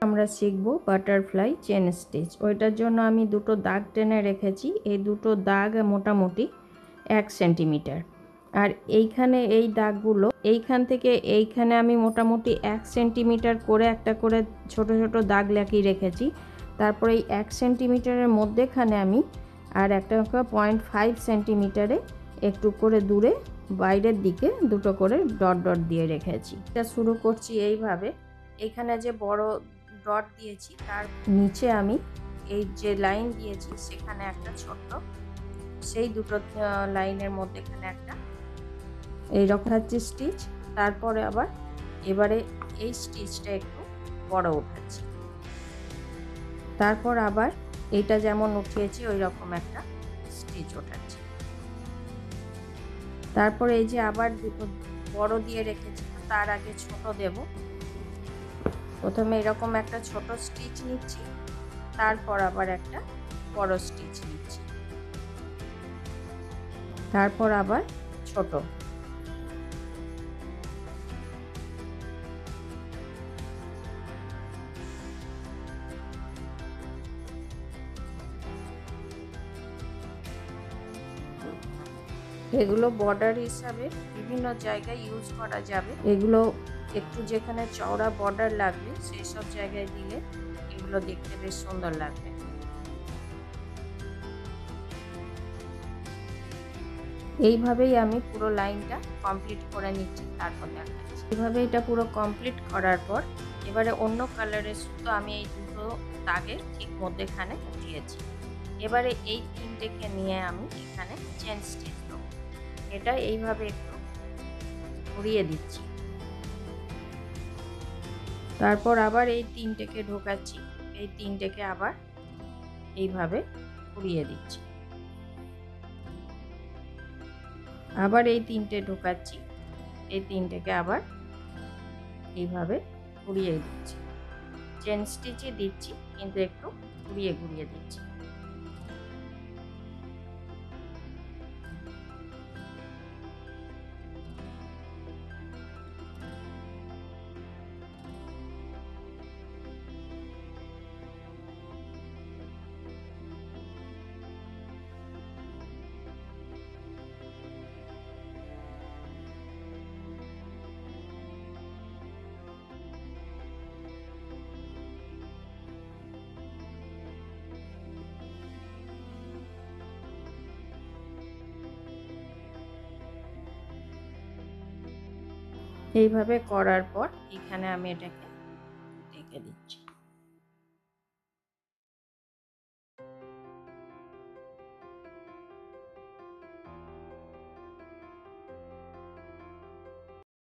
আমরা শিখব butterfly chain stitch. ওইটার জন্য আমি দুটো দাগ টেনে রেখেছি। এই দুটো দাগ মোটামুটি 1 সেন্টিমিটার। আর এইখানে এই দাগগুলো এইখান থেকে এইখানে আমি মোটামুটি 1 সেন্টিমিটার করে একটা করে ছোট ছোট দাগ লাগিয়ে রেখেছি। তারপরে এই 1 সেন্টিমিটারের মধ্যেখানে আমি আর একটা 0.5 সেন্টিমিটারে একটু করে দূরে বাইরের দিকে দুটো করে ডট ডট দিয়ে রেখেছি। এটা শুরু করছি এইভাবে। এইখানে যে বড় ডট দিয়েছি তার নিচে আমি এই যে লাইন দিয়েছি সেখানে একটা ছোট্ট সেই দুটো লাইনের মধ্যেখানে একটা এইরকম হচ্ছে স্টিচ। তারপরে আবার এবারে এই স্টিচটা একটু বড় উঠাচ্ছি। তারপর আবার এইটা যেমন উঠিয়েছি ওই রকম একটা স্টিচ ওঠাচ্ছি। তারপরে এই যে আবার দুটো বড় দিয়ে রেখেছি, তার আগে ছোট দেব। প্রথমে এরকম একটা ছোট স্টিচ নিচ্ছি, তারপর আবার একটা বড় স্টিচ নিচ্ছি, তারপর আবার ছোট। এগুলো বর্ডার হিসাবে বিভিন্ন জায়গায় ইউজ করা যাবে। এগুলো একটু যেখানে চওড়া বর্ডার লাগবে সেই সব জায়গায় দিলে এগুলো দেখতে বেশ সুন্দর লাগবে। এইভাবেই আমি পুরো লাইনটা কমপ্লিট করে নিচ্ছি, তারপর দেখাচ্ছি। এইভাবে এটা পুরো কমপ্লিট করার পর এবারে অন্য কালারের সুতো আমি এই দুটো দাগের ঠিক মধ্যেখানে উঠিয়েছি। এবারে এই তিনটেকে নিয়ে আমি এখানে চেন স্টিচ দেবো। এটা এইভাবে একটু ঘুরিয়ে দিচ্ছি। তারপর আবার এই তিনটেকে ঢোকাচ্ছি, এই তিনটেকে আবার এইভাবে ঘুরিয়ে দিচ্ছি। আবার এই তিনটে ঢোকাচ্ছি, এই তিনটেকে আবার এইভাবে ঘুরিয়ে দিচ্ছি। চেন স্টিচই দিচ্ছি কিন্তু একটু ঘুরিয়ে ঘুরিয়ে দিচ্ছি। এইভাবে করার পর এখানে আমি এটাকে ঢেকে দিচ্ছি।